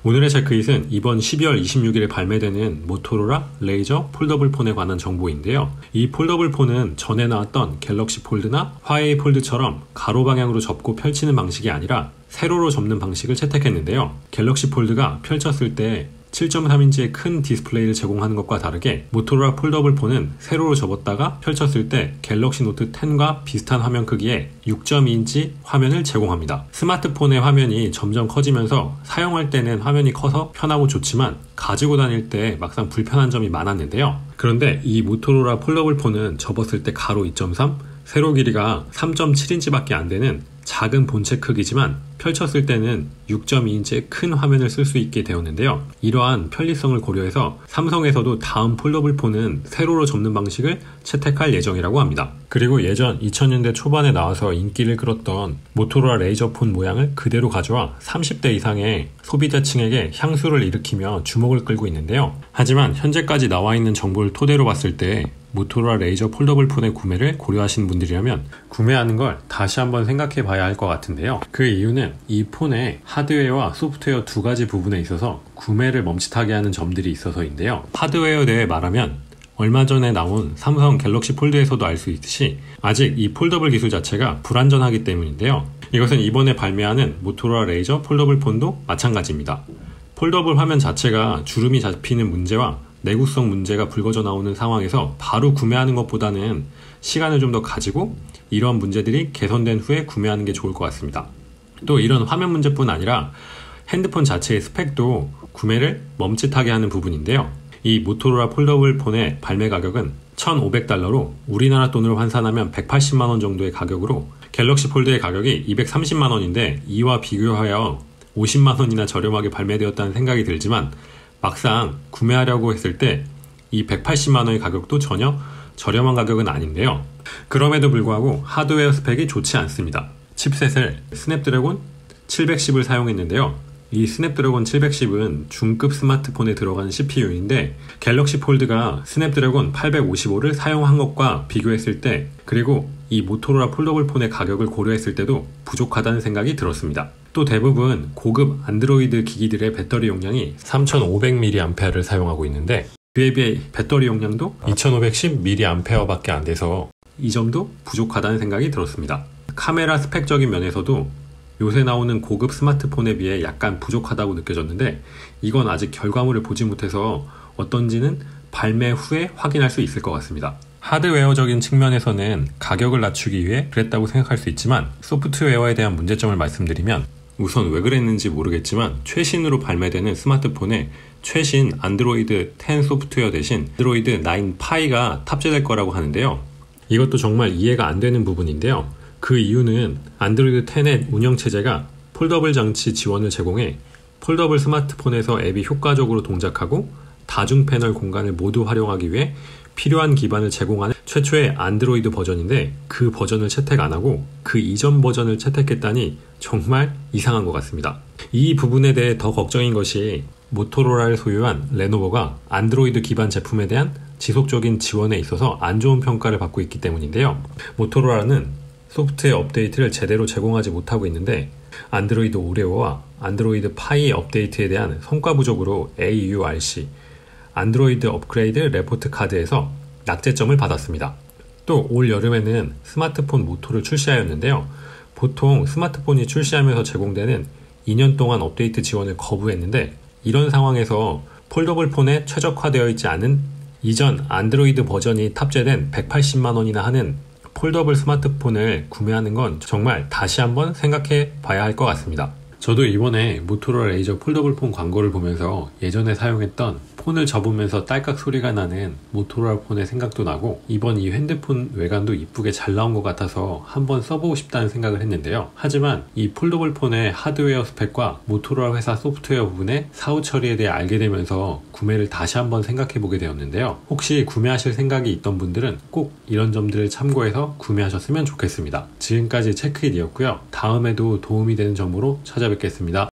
오늘의 체크잇은 이번 12월 26일에 발매되는 모토로라 레이저 폴더블 폰에 관한 정보인데요. 이 폴더블 폰은 전에 나왔던 갤럭시 폴드나 화웨이 폴드처럼 가로 방향으로 접고 펼치는 방식이 아니라 세로로 접는 방식을 채택했는데요. 갤럭시 폴드가 펼쳤을 때 7.3인치의 큰 디스플레이를 제공하는 것과 다르게 모토로라 폴더블 폰은 세로로 접었다가 펼쳤을 때 갤럭시 노트 10과 비슷한 화면 크기의 6.2인치 화면을 제공합니다. 스마트폰의 화면이 점점 커지면서 사용할 때는 화면이 커서 편하고 좋지만 가지고 다닐 때 막상 불편한 점이 많았는데요. 그런데 이 모토로라 폴더블 폰은 접었을 때 가로 2.3, 세로 길이가 3.7인치밖에 안 되는 작은 본체 크기지만 펼쳤을 때는 6.2인치의 큰 화면을 쓸 수 있게 되었는데요. 이러한 편리성을 고려해서 삼성에서도 다음 폴더블 폰은 세로로 접는 방식을 채택할 예정이라고 합니다. 그리고 예전 2000년대 초반에 나와서 인기를 끌었던 모토로라 레이저 폰 모양을 그대로 가져와 30대 이상의 소비자층에게 향수를 일으키며 주목을 끌고 있는데요. 하지만 현재까지 나와 있는 정보를 토대로 봤을 때 모토로라 레이저 폴더블 폰의 구매를 고려하시는 분들이라면 구매하는 걸 다시 한번 생각해 봐야 할 것 같은데요. 그 이유는 이 폰의 하드웨어와 소프트웨어 두 가지 부분에 있어서 구매를 멈칫하게 하는 점들이 있어서인데요. 하드웨어에 대해 말하면 얼마 전에 나온 삼성 갤럭시 폴드에서도 알 수 있듯이 아직 이 폴더블 기술 자체가 불완전하기 때문인데요. 이것은 이번에 발매하는 모토로라 레이저 폴더블 폰도 마찬가지입니다. 폴더블 화면 자체가 주름이 잡히는 문제와 내구성 문제가 불거져 나오는 상황에서 바로 구매하는 것보다는 시간을 좀 더 가지고 이러한 문제들이 개선된 후에 구매하는 게 좋을 것 같습니다. 또 이런 화면 문제뿐 아니라 핸드폰 자체의 스펙도 구매를 멈칫하게 하는 부분인데요. 이 모토로라 폴더블 폰의 발매 가격은 1,500달러로 우리나라 돈으로 환산하면 180만원 정도의 가격으로 갤럭시 폴드의 가격이 230만원인데 이와 비교하여 50만원이나 저렴하게 발매되었다는 생각이 들지만 막상 구매하려고 했을 때 이 180만원의 가격도 전혀 저렴한 가격은 아닌데요. 그럼에도 불구하고 하드웨어 스펙이 좋지 않습니다. 칩셋을 스냅드래곤 710을 사용했는데요. 이 스냅드래곤 710은 중급 스마트폰에 들어가는 CPU인데 갤럭시 폴드가 스냅드래곤 855를 사용한 것과 비교했을 때 그리고 이 모토로라 폴더블 폰의 가격을 고려했을 때도 부족하다는 생각이 들었습니다. 또 대부분 고급 안드로이드 기기들의 배터리 용량이 3500mAh를 사용하고 있는데 그에 비해 배터리 용량도 2510mAh 밖에 안 돼서 이 점도 부족하다는 생각이 들었습니다. 카메라 스펙적인 면에서도 요새 나오는 고급 스마트폰에 비해 약간 부족하다고 느껴졌는데 이건 아직 결과물을 보지 못해서 어떤지는 발매 후에 확인할 수 있을 것 같습니다. 하드웨어적인 측면에서는 가격을 낮추기 위해 그랬다고 생각할 수 있지만 소프트웨어에 대한 문제점을 말씀드리면 우선 왜 그랬는지 모르겠지만 최신으로 발매되는 스마트폰에 최신 안드로이드 10 소프트웨어 대신 안드로이드 9 파이가 탑재될 거라고 하는데요. 이것도 정말 이해가 안 되는 부분인데요. 그 이유는 안드로이드 10의 운영체제가 폴더블 장치 지원을 제공해 폴더블 스마트폰에서 앱이 효과적으로 동작하고 다중 패널 공간을 모두 활용하기 위해 필요한 기반을 제공하는 최초의 안드로이드 버전인데 그 버전을 채택 안 하고 그 이전 버전을 채택했다니 정말 이상한 것 같습니다. 이 부분에 대해 더 걱정인 것이 모토로라를 소유한 레노버가 안드로이드 기반 제품에 대한 지속적인 지원에 있어서 안 좋은 평가를 받고 있기 때문인데요. 모토로라는 소프트웨어 업데이트를 제대로 제공하지 못하고 있는데 안드로이드 오레오와 안드로이드 파이 업데이트에 대한 성과 부족으로 AURC 안드로이드 업그레이드 레포트 카드에서 낙제점을 받았습니다. 또 올 여름에는 스마트폰 모토를 출시하였는데요. 보통 스마트폰이 출시하면서 제공되는 2년 동안 업데이트 지원을 거부했는데 이런 상황에서 폴더블 폰에 최적화되어 있지 않은 이전 안드로이드 버전이 탑재된 180만원이나 하는 폴더블 스마트폰을 구매하는 건 정말 다시 한번 생각해 봐야 할 것 같습니다. 저도 이번에 모토로라 레이저 폴더블 폰 광고를 보면서 예전에 사용했던 폰을 접으면서 딸깍 소리가 나는 모토로라 폰의 생각도 나고 이번 이 핸드폰 외관도 이쁘게 잘 나온 것 같아서 한번 써보고 싶다는 생각을 했는데요. 하지만 이 폴더블 폰의 하드웨어 스펙과 모토로라 회사 소프트웨어 부분의 사후 처리에 대해 알게 되면서 구매를 다시 한번 생각해 보게 되었는데요. 혹시 구매하실 생각이 있던 분들은 꼭 이런 점들을 참고해서 구매하셨으면 좋겠습니다. 지금까지 체크잇이었고요. 다음에도 도움이 되는 정보로 찾아뵙겠습니다.